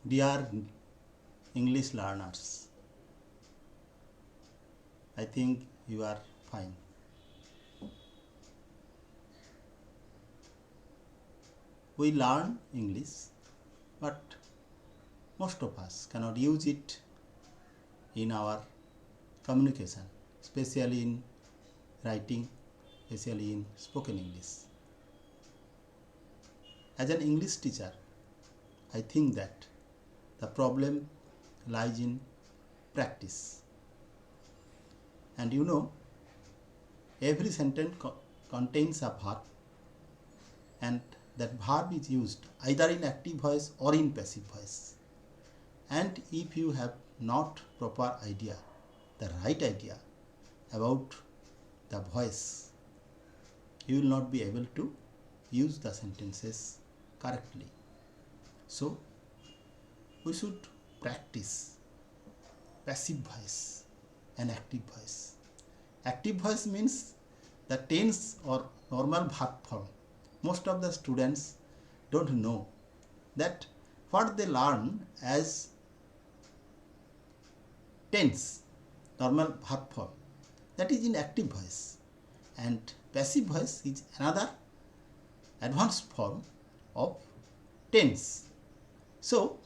Dear English learners, I think you are fine. We learn English, but most of us cannot use it in our communication, especially in writing, especially in spoken English. As an English teacher, I think that the problem lies in practice. And you know, every sentence contains a verb, and that verb is used either in active voice or in passive voice. And if you have not proper idea, the right idea about the voice, you will not be able to use the sentences correctly. So we should practice passive voice and active voice. Active voice means the tense or normal verb form. Most of the students don't know that what they learn as tense, normal verb form, that is in active voice, and passive voice is another advanced form of tense. So,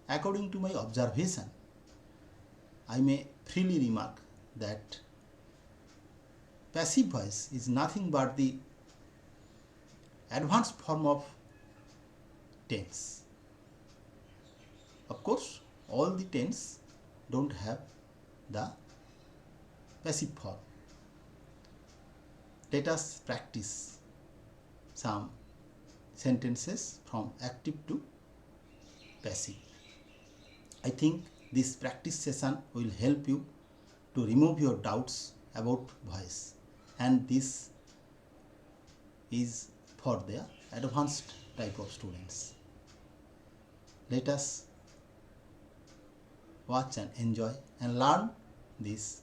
according to my observation, I may freely remark that passive voice is nothing but the advanced form of tense. Of course, all the tense don't have the passive form. Let us practice some sentences from active to passive. I think this practice session will help you to remove your doubts about voice, and this is for the advanced type of students. Let us watch and enjoy and learn this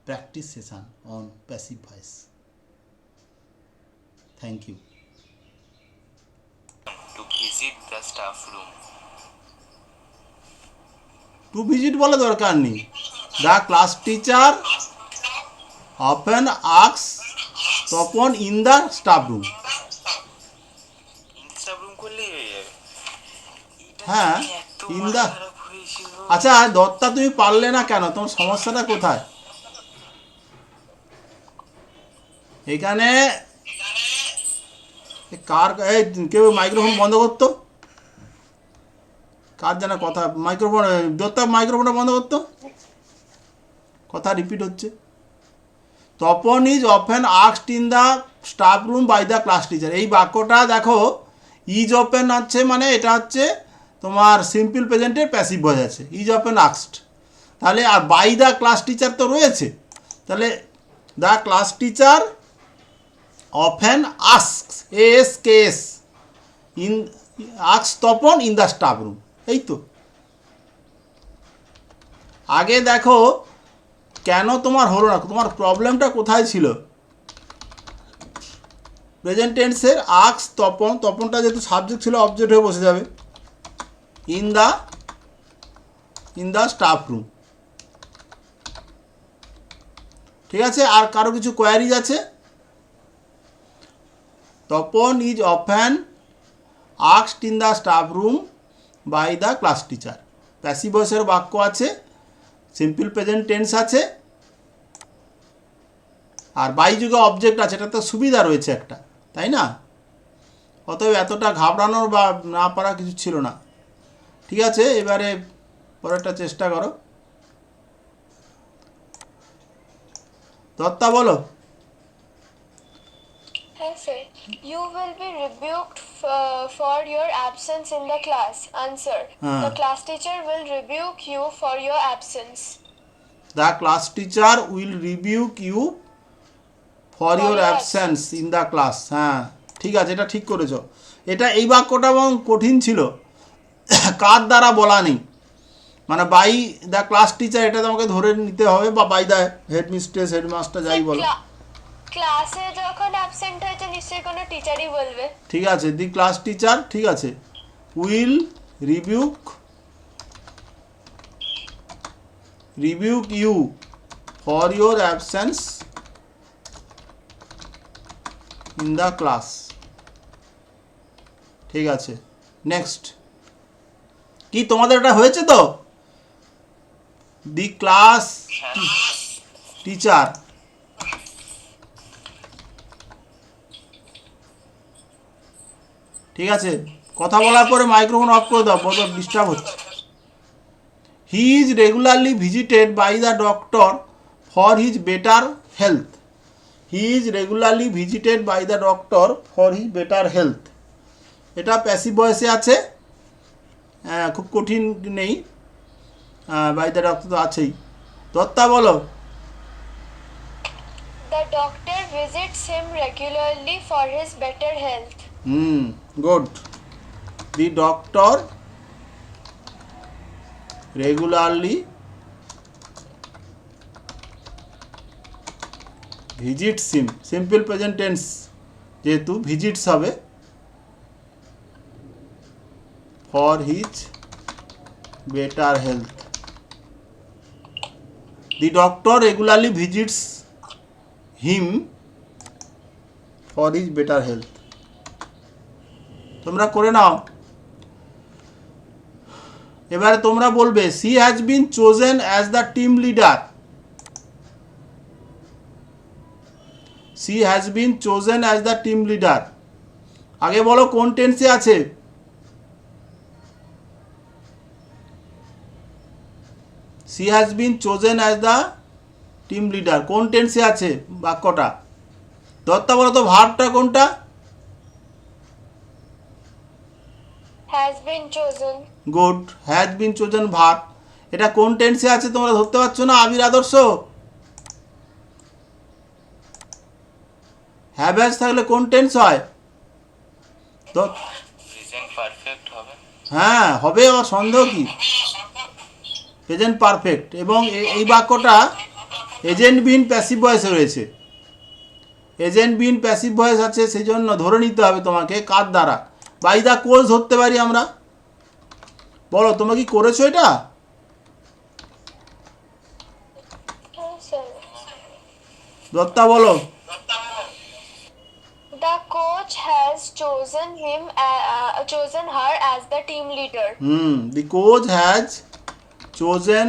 practice session on passive voice. Thank you. To visit the staff room. To visit বলা দরকার নেই. The class teacher often asks Topon in the staff room. Staff room করলেই হয়ে যাবে. হ্যাঁ, in the. আচ্ছা দত্তা তুমি পারলে না কেন? তোমার সমস্যাটা কোথায়? এখানে কার কেউ মাইক্রোফোন বন্ধ করতো? কার জানা কথা মাইক্রোফোন দত্তা মাইক্রোফোনটা বন্ধ করতো? কথা রিপিট হচ্ছে. Tapan is often asked in the staff room by the class teacher. এই বাক্যটা দেখো, ইজ ওপেন আছে মানে এটা হচ্ছে তোমার সিম্পল প্রেজেন্টের প্যাসিভ ভয়েস আছে, ইজ ওপেন আস্কড. তাহলে আর বাই দ্য ক্লাস টিচার তো রয়েছে, তাহলে the class teacher often asks ASKS in asks Tapan in the staff room. এই তো আগে দেখো কেন তোমার হলো না, তোমার প্রবলেমটা কোথায় ছিল? প্রেজেন্ট টেন্সের আস্ক তপন, তপনটা যেহেতু সাবজেক্ট ছিল অবজেক্ট হয়ে বসে যাবে. In the staff room. ঠিক আছে, আর কারো কিছু কোয়ারিজ আছে? Tapan is often asked in the staff room by the class teacher. Passive ভয়েসের বাক্য আছে, সিম্পল প্রেজেন্ট টেন্স আছে, আর বাই যুগে অবজেক্ট আছে. এটা তো সুবিধা রয়েছে একটা, তাই না? অতএব এতটা ঘাবড়ানোর বা না পারা কিছু ছিল না. ঠিক আছে, এবারে পরেরটা চেষ্টা করো. দত্তা বলো. Hi sir, you will be rebuked for your absence in the class. Answer. The class teacher will rebuke you for your absence. The class teacher will rebuke you for your absence in the class. হ্যাঁ ঠিক আছে, এটা ঠিক করেছো. এটা এই বাক্যটা এবং কঠিন ছিল, কার দ্বারা বলা নেই, মানে বাই দ্য ক্লাস টিচার এটা তোমাকে ধরে নিতে হবে, বা বাই দ্য হেডমিস্ট্রেস হেডমাস্টার যাই বলো. ক্লাসে যখন অ্যাবসেন্ট হয়েছে নিশ্চয়ই কোনো টিচারই বলবে. ঠিক আছে, দি ক্লাস টিচার, ঠিক আছে, will rebuke rebuke you for your absence in the class. ঠিক আছে, নেক্সট কি তোমাদের এটা হয়েছে তো? দি ক্লাস টিচার, ঠিক আছে, কথা বলার পরে মাইক্রোফোন অফ করে দাও, বড় ডিস্টার্ব হচ্ছে। He is regularly visited by the doctor for his better health. He is regularly visited by the doctor for his better health. এটা প্যাসিভ ভয়েসে আছে, খুব কঠিন নেই, বাই দ্য ডক্টর তো আছেই। দত্তা বলো। The doctor visits him regularly for his better health. Good. The doctor regularly visits him. Simple present tense যেহেতু visits হবে, for his better health. The doctor regularly visits him for his better health. তোমরা করে নাও। এবারে তোমরা বলবে she has been chosen as the team leader. She has been chosen as the team leader. আগে বলো কোন টেন্সে আছে? She has been chosen as the team leader কোন টেন্সে আছে বাক্যটা? দত্তা বলো তো ভার্বটা কোনটা? Has been chosen. Good, has been chosen verb. এটা কোন টেন্সে আছে তোমরা ধরতে পারছো না? আবির আদর্শ, হ্যাভ হ্যাজ থাকলে কোন টেন্স হয়? তো প্রেজেন্ট পারফেক্ট হবে। হ্যাঁ হবে, আর সন্দেহ কি? Present perfect. এবং এই বাক্যটা এজেন্ট বিন প্যাসিভ ভয়েসে রয়েছে। এজেন্ট বিন প্যাসিভ ভয়েস আছে, সেই জন্য ধরে নিতে হবে তোমাকে কার দ্বারা। বাই দ্য কোজ ধরতে পারি আমরা। বলো তোমরা কি করেছো এটা? Yes, sir. দত্তা বলো। The coach has chosen her as the team leader. The coach has chosen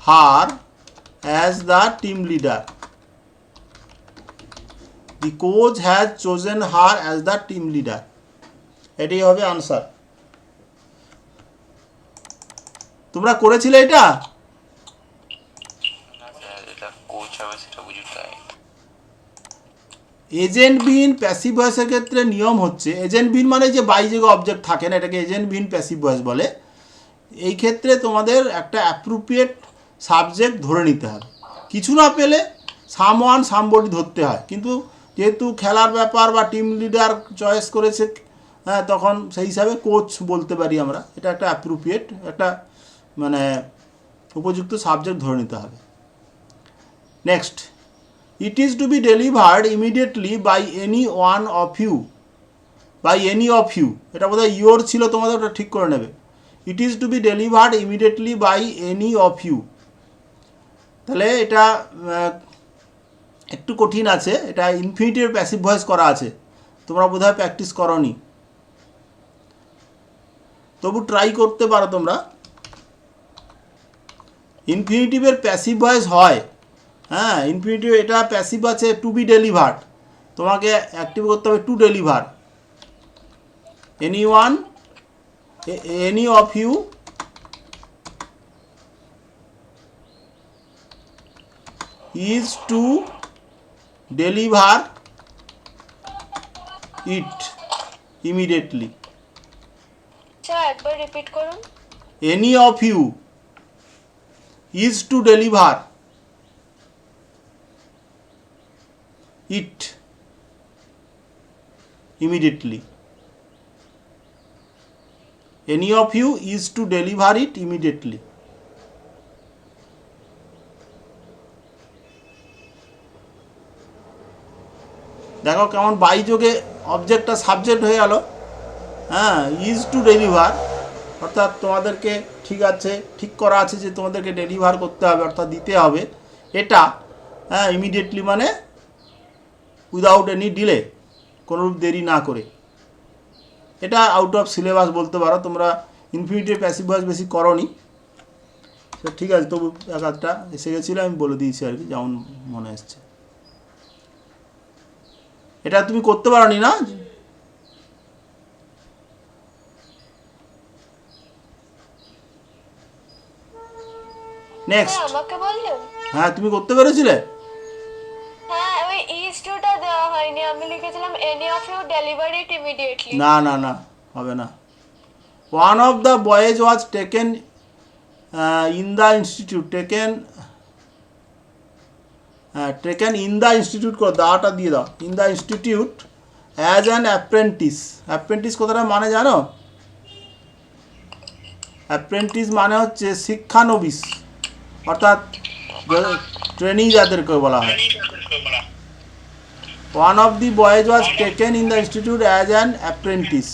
her as the team leader. The coach has chosen her as the team leader. এটাই হবে আনসার। তোমরা করেছিলে এটা? না স্যার, এটা coach হবে সেটা বুঝি তাই। এজেন্ট বিন প্যাসিভ ভয়েসের ক্ষেত্রে নিয়ম হচ্ছে, এজেন্ট বিন মানে যে বাইযোগে অবজেক্ট থাকে না, এটাকে এজেন্ট বিন প্যাসিভ ভয়েস বলে। এই ক্ষেত্রে তোমাদের একটা অ্যাপ্রোপ্রিয়েট সাবজেক্ট ধরে নিতে হবে। কিছু না পেলে সামওয়ান সামবডি ধরতে হয়, কিন্তু যেহেতু খেলার ব্যাপার বা টিম লিডার চয়েস করেছে, হ্যাঁ, তখন সেই হিসাবে কোচ বলতে পারি আমরা। এটা একটা অ্যাপ্রোপ্রিয়েট, একটা মানে উপযুক্ত সাবজেক্ট ধরে নিতে হবে। Next, it is to be delivered immediately by any one of you. By any of you, এটা বোধহয় ইয়োর ছিল, তোমাদের ওটা ঠিক করে নেবে। It is to be delivered immediately by any of you. তাহলে এটা একটু কঠিন আছে, এটা ইনফিনিটিভ প্যাসিভ ভয়েস করা আছে, তোমরা বোধহয় প্র্যাকটিস করনি, তবু ট্রাই করতে পারো তোমরা। ইনফিনিটিভের প্যাসিভ ভয়েস হয়, হ্যাঁ, ইনফিনিটিভ এটা প্যাসিভ আছে টু বি ডেলিভার্ড, তোমাকে অ্যাক্টিভ করতে হবে to deliver. Any one, any of you is to deliver it immediately. Sir একবার রিপিট করুন। Any of you is to deliver it immediately. Any of you is to deliver it immediately. দেখো কেমন বাইযোগে অবজেক্টটা subject হয়ে গেল। হ্যাঁ, is to deliver অর্থাৎ তোমাদেরকে ঠিক করা আছে যে তোমাদেরকে ডেলিভার করতে হবে, অর্থাৎ দিতে হবে, এটা ইমিডিয়েটলি মানে উইদাউট এনি ডিলে, কোনোরূপ দেরি না করে। এটা আউট অফ সিলেবাস বলতে পারো, তোমরা ইনফিনিটিভ প্যাসিভ ভয়েস বেশি করনি, ঠিক আছে, তবু এক আধটা এসে গেছিলো, আমি বলে দিয়েছি আর কি, যেমন মনে এসছে। এটা তুমি করতে পারোনি না? নেক্সট, আমাকে বললেন? হ্যাঁ তুমি করতে পেরেছিলে? হ্যাঁ, ওই ইজ টুটা দেওয়া হয়নি, আমি লিখেছিলাম any of you deliver it immediately. না না না, হবে না। One of the boys was taken in the institute, taken in the institute করে দাওটা দিয়ে দাও, in the institute as an apprentice. Apprentice কথাটা মানে জানো? অ্যাপ্রেন্টিস মানে হচ্ছে শিক্ষানবিশ, অর্থাৎ ট্রেনিং যাদেরকে বলা হয়। One of the boys was taken in the institute as an apprentice.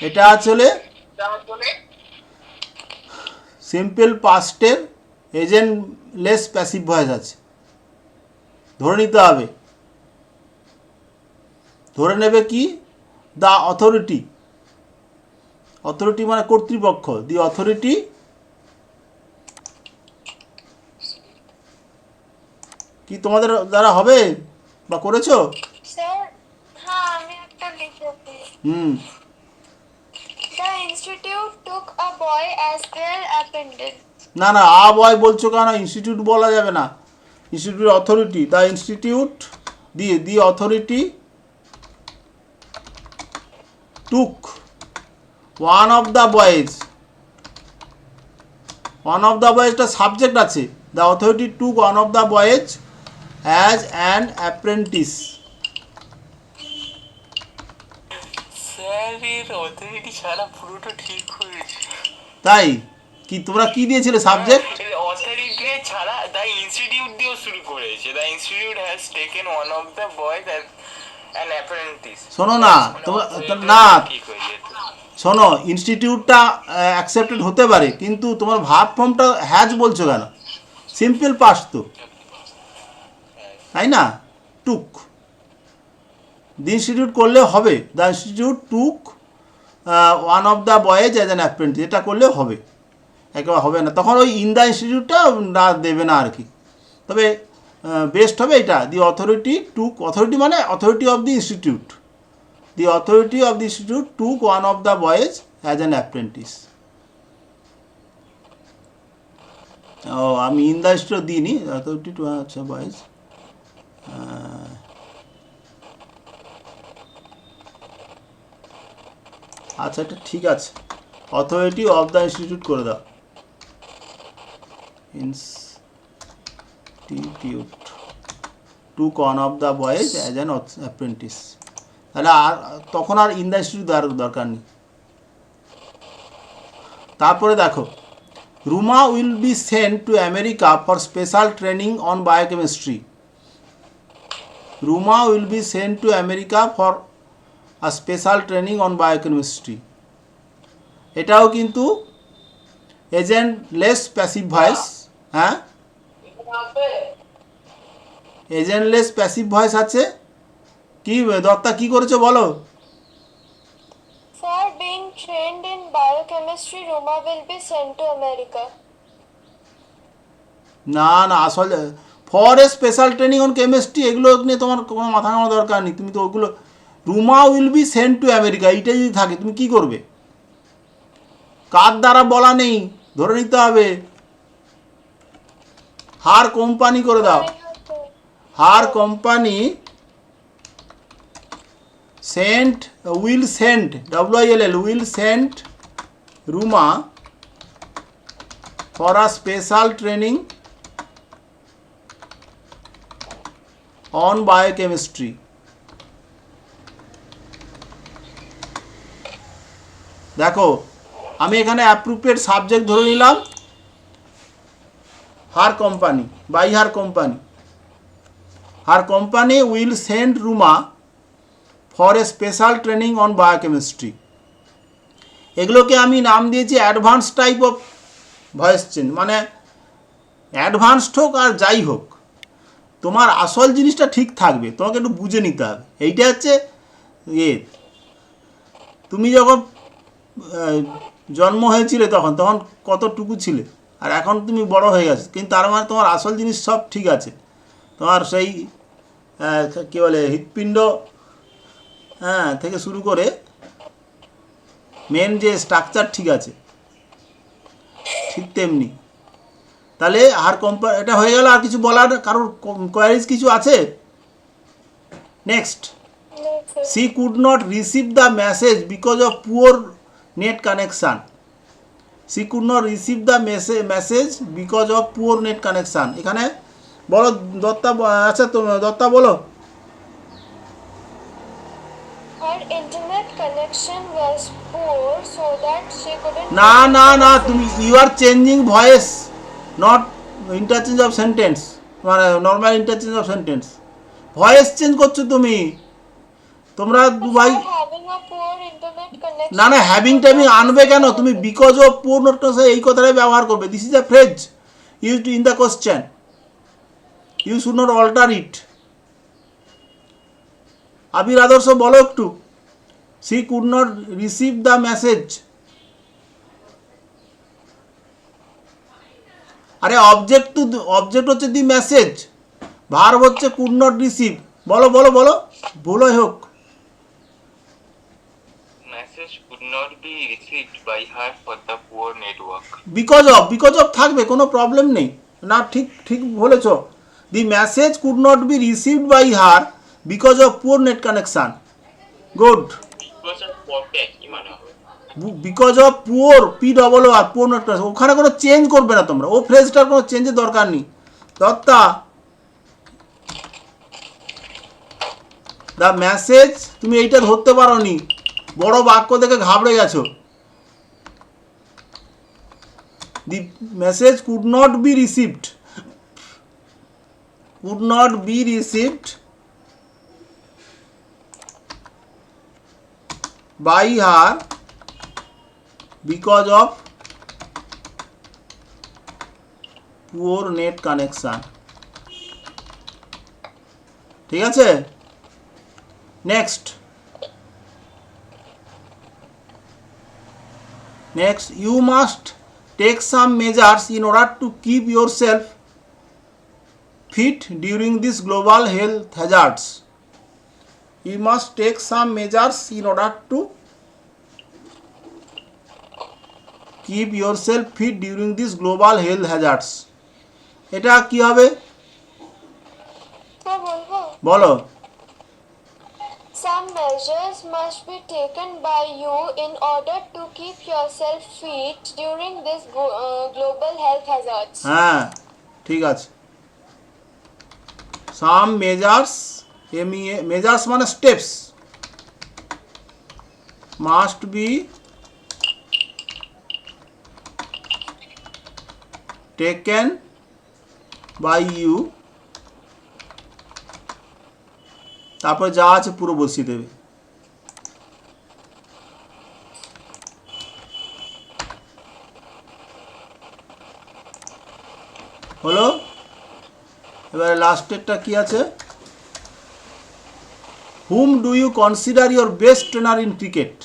এটা আসলে সিম্পল পাস্টের এজেন্টলেস প্যাসিভ ভয়েস আছে, ধরে নিতে হবে। ধরে নেবে কি? দ্য অথরিটি, অথরিটি মানে কর্তৃপক্ষ, দি অথরিটি কি তোমাদের দ্বারা হবে বা করেছো? স্যার হ্যাঁ, আমি একটা লিখেছি। The institute took a boy as their appendix. না না, বয় বলছো কেন? ইনস্টিটিউট বলা যাবে না, institute authority. The institute the authority took one of the boys, one of the বয়েজটা সাবজেক্ট আছে, the authority took one of the boys as an apprentice. স্যারের অথরিটি ছাড়া পুরোটা ঠিক হয়েছে। তাই কি তোমরা কি দিয়েছিলে সাবজেক্ট? অথরিটি ছাড়া দ্য ইনস্টিটিউট দিয়েও শুরু করেছে। The institute has taken one of the boys as an apprentice. শোনো না তোমরা, না ঠিক হয়ে যেত। শোনো, ইনস্টিটিউটটা অ্যাকসেপ্টেড হতে পারে, কিন্তু তোমার ভার্ব ফর্মটা হ্যাজ বলছো কেন? সিম্পল পাস্ট তো, তাই না? টুক, দি ইনস্টিটিউট করলে হবে, the institute took one of the boys as an apprentice, এটা করলে হবে। একেবারে হবে না, তখন ওই ইন দ্য ইনস্টিটিউটটা না দেবে না আর কি। তবে বেস্ট হবে এটা, দি অথরিটি টুক, অথরিটি মানে authority of the institute, the authority of the institute took one of the boys as an apprentice. ও আমি ইন দ্য ইনস্টিটিউট দিইনি, অথরিটি টু, আচ্ছা বয়েজ, আচ্ছা এটা ঠিক আছে, অথরিটি অফ দ্য ইনস্টিটিউট করে দাও, institute took one of the boys as an apprentice. তাহলে আর তখন আর ইন দ্য ইনস্টিটিউট দরকার নেই। তারপরে দেখো, Ruma will be sent to America for special training on biochemistry. Ruma will be sent to America for a special training on biochemistry. এটাও কিন্তু এজেন্টলেস passive voice. হ্যাঁ, এজেন্টলেস passive voice আছে। কি দত্তা কি করেছো বলো? For being trained in biochemistry, Ruma will be sent to America. না না, আসলে for a special training on chemistry এগুলো নিয়ে তোমার কোনো মাথা ঘামানোর দরকার নেই। তুমি তো ওগুলো, Ruma will be sent to America এইটা যদি থাকে তুমি কি করবে? কার দ্বারা বলা নেই, ধরে নিতে হবে। হার কোম্পানি করে দাও, her company sent, will sent, WILL, will sent Ruma for a special training on biochemistry. দেখো আমি এখানে অ্যাপ্রোপ্রিয়েট সাবজেক্ট ধরে নিলাম, her company, by her company. Her company will send Ruma for a special training on biochemistry. এগুলোকে আমি নাম দিয়েছি advance type of voice change, মানে অ্যাডভান্সড হোক আর যাই হোক তোমার আসল জিনিসটা ঠিক থাকবে, তোমাকে একটু বুঝে নিতে হবে। এইটা হচ্ছে তুমি যখন জন্ম হয়েছিলে তখন তখন কতটুকু ছিলে, আর এখন তুমি বড় হয়ে গেছো, কিন্তু তার মানে তোমার আসল জিনিস সব ঠিক আছে। তোমার সেই কী বলে হৃৎপিণ্ড থেকে শুরু করে মেন যে স্ট্রাকচার ঠিক আছে, ঠিক তেমনি। তাহলে আর এটা হয়ে গেল। আর কিছু বলার কারোর কোয়ারিজ কিছু আছে? Next, she could not receive the message because of poor net connection. She could not receive the message because of poor net connection. এখানে বলো দত্তা, আচ্ছা তো দত্তা বলো। Her internet connection was poor, so that she couldn't. না না না, তুমি you are changing voice, not interchange of sentence, মানে normal interchange of sentence. Voice change করছো তুমি। তোমরা দুবাই না না, হ্যাভিং টাইমিং আনবে কেন? তুমি because of poor net connection এই কথাটাই ব্যবহার করবে। This is a phrase used in the question, you should not alter it. Abir Adarsh বলো একটু। She could not receive the message. আরে অবজেক্ট হচ্ছে দি মেসেজ, ভার্ব হচ্ছে কুড নট রিসিভ। বলো বলো বলো, ভুলই হোক। Message could not be received by her for the poor network. Because of থাকবে, কোনো প্রবলেম নেই। না ঠিক ঠিক বলেছ। The message could not be received by her because of poor net connection. Good. Because of poor, P double R poor net connection, ওখানে কোনো change করবে না তোমরা, ও ফ্রেজটার কোনো চেঞ্জের দরকার নেই। দত্তা, দ্য মেসেজ, তুমি এইটা ধরতে পারো নি, বড় বাক্য দেখে ঘাবড়ে গেছো। দি message could not be received, could not be received by her because of poor net connection. ঠিক আছে? Next, you must take some measures in order to keep yourself fit during this global health hazards. You must take some measures in order to keep yourself fit during this global health hazards. এটা কি হবে? বলো। Some measures must be taken by you in order to keep yourself fit during this global health hazards. হ্যাঁ ঠিক আছে। Some measures, measures মানে steps, must be taken by you, তারপর যা আছে পুরো বসিয়ে দেবে। হলো? এবারে লাস্টেরটা কি আছে? Hmm do you consider your best trainer in cricket?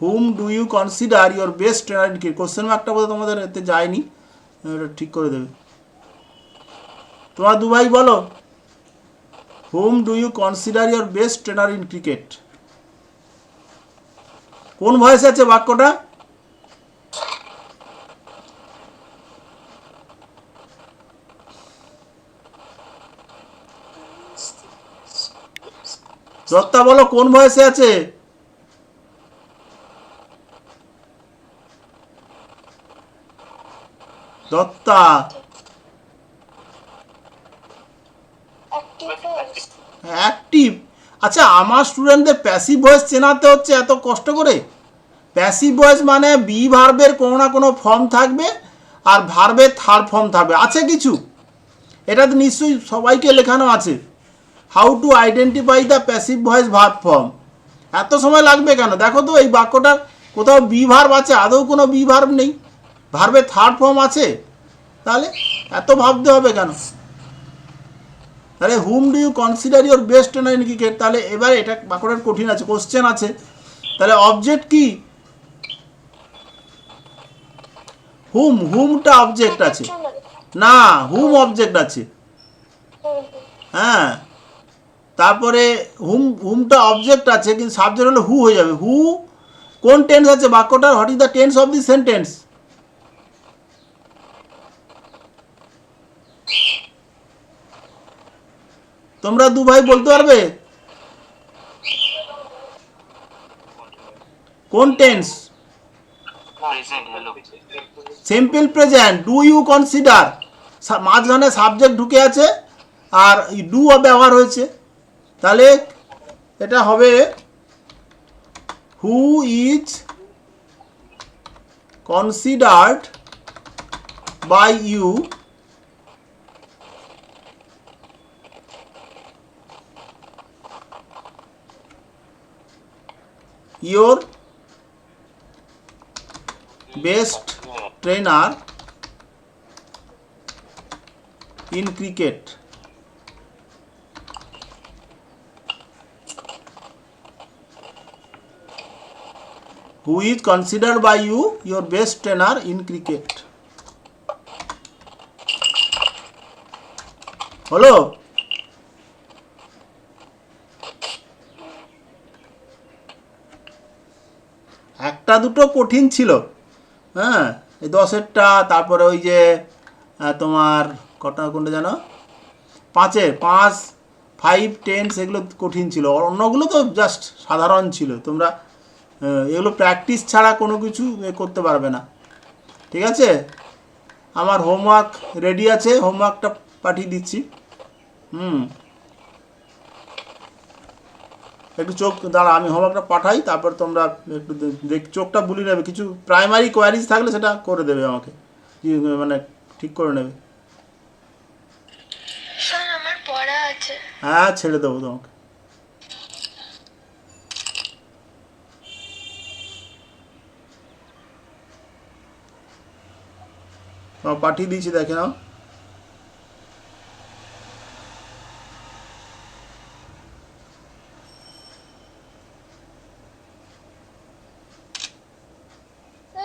Hmm do you consider your best trainer in cricket? Question মার্কটা বোধহয় তোমাদের এতে যায়নি, এটা ঠিক করে দেবে। তোমার দুভাই বলো, hmm do you consider your best trainer in cricket? কোন ভয়েসে আছে বাক্যটা? দত্তা বলো কোন ভয়েসে আছে? দত্তা অ্যাক্টিভ। আচ্ছা, আমার স্টুডেন্টদের প্যাসিভ ভয়েস চেনাতে হচ্ছে এত কষ্ট করে? প্যাসিভ ভয়েস মানে বি ভার্বের কোনো না কোনো ফর্ম থাকবে আর ভার্বের থার্ড ফর্ম থাকবে। আছে কিছু, এটা তো নিশ্চয়ই সবাইকে লেখানো আছে, how to identify the passive voice verb form. এত সময় লাগবে কেন? দেখো তো এই বাক্যটার কোথাও বি ভার্ব আছে? আদৌ কোনো বি ভার্ব নেই। ভার্বের থার্ড ফর্ম আছে, তাহলে এত ভাবতে হবে কেন? তাহলে hmm do you consider your best trainer in cricket, তাহলে এবার এটা বাক্যটার কঠিন আছে, কোশ্চেন আছে। তাহলে অবজেক্ট কি? হুমটা অবজেক্ট আছে না, হুম অবজেক্ট আছে। হ্যাঁ, তারপরে হুমটা অবজেক্ট আছে, কিন্তু সাবজেক্ট হলে হু হয়ে যাবে। হু কোন টেন্স আছে বাক্যটার? What is the tense of the sentence? তোমরা দু ভাই বলতে পারবে কোন টেন্স? Simple present. Do you consider, মাঝখানে সাবজেক্ট ঢুকে আছে আর ডু ব্যবহার হয়েছে, তাহলে এটা হবে who is considered by you your best trainer in cricket. Who is considered by you your best trainer in cricket? হলো? একটা দুটো কঠিন ছিল, হ্যাঁ, এই 10-এরটা, তারপরে ওই যে তোমার কোনটা জানো, 5, 5, 10 সেগুলো কঠিন ছিল, অন্যগুলো তো জাস্ট সাধারণ ছিল। তোমরা এগুলো প্র্যাকটিস ছাড়া কোনো কিছু করতে পারবে না, ঠিক আছে? আমার হোমওয়ার্ক রেডি আছে, হোমওয়ার্কটা পাঠিয়ে দিচ্ছি। একটু চোখ দাঁড়া, আমি হোমওয়ার্কটা পাঠাই, তারপর তোমরা একটু চোখটা বুলিয়ে নেবে। কিছু প্রাইমারি কোয়ারিজ থাকলে সেটা করে দেবে আমাকে, মানে ঠিক করে নেবে। স্যার আমার পড়া আছে। হ্যাঁ, ছেড়ে দেবো তোমাকে। পাঠিয়ে দিয়েছি, দেখে নাও।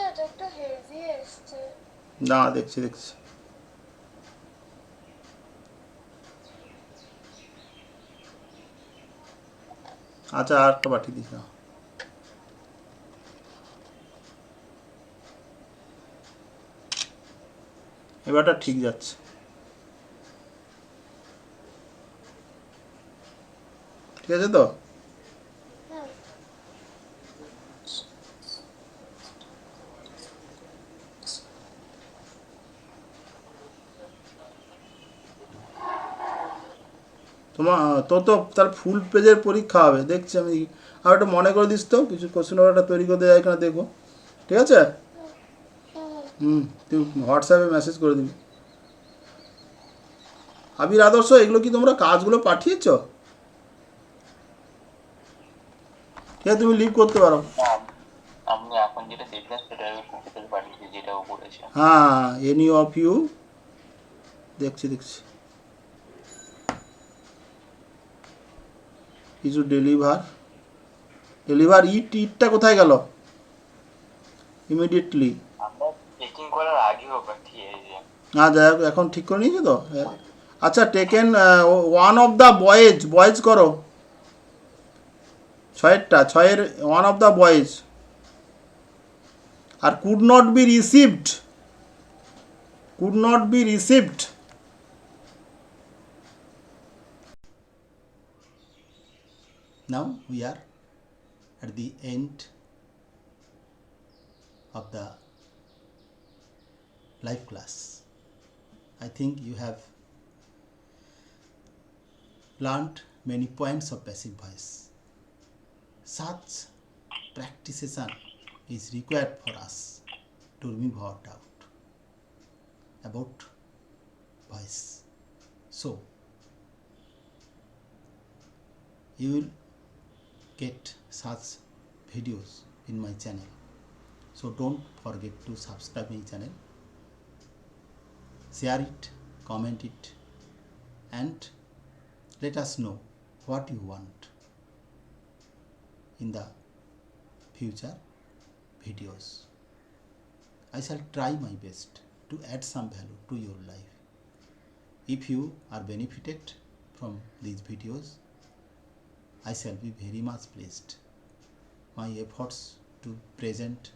এটা একটা হেভি এসছে। না, দেখছি। আচ্ছা, আর একটা পাঠিয়ে দিস না। এবারটা ঠিক যাচ্ছে। ঠিক আছে তো? তো তার ফুল পেজের পরীক্ষা হবে, দেখছি আমি। আর একটা মনে করে দিস তো, কিছু কোশ্চেন পেপারটা তৈরি করতে যায় কিনা দেখবো, ঠিক আছে? তুই হোয়াটসঅ্যাপে মেসেজ করে দিবি। আবির, আদর্শ, এগুলো কি তোমরা কাজগুলো পাঠিয়েছ? ঠিক আছে, তুমি লিভ করতে পারো। আমি এখন যেটা দেখলাম সেটা কম্পিউটারে পাঠিয়েছি, যেটাও করেছে। হ্যাঁ, এনি অফ ইউ, দেখছি। কিছু ডেলিভার ইটটা কোথায় গেল? ইমিডিয়েটলি। আমরা চেকিং করার আগেও পাঠিয়েছি। হ্যাঁ, যাই হোক, এখন ঠিক করে নিয়েছো তো? আচ্ছা, taken one of the boys করো, 6-এর ওয়ান অফ দ্য বয়েজ। আর could not be received. Now we are at the end of the live class. I think you have learned many points of passive voice. Such practices are is required for us to remove our doubt about voice. So, you will get such videos in my channel. So don't forget to subscribe my channel, share it, comment it, and let us know what you want in the future videos. I shall try my best to add some value to your life. If you are benefited from these videos, I shall be very much pleased. My efforts to present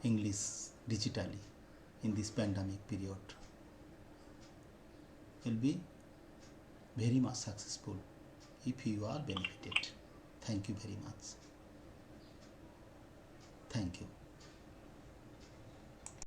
English digitally in this pandemic period will be very much successful if you are benefited. Thank you very much. Thank you.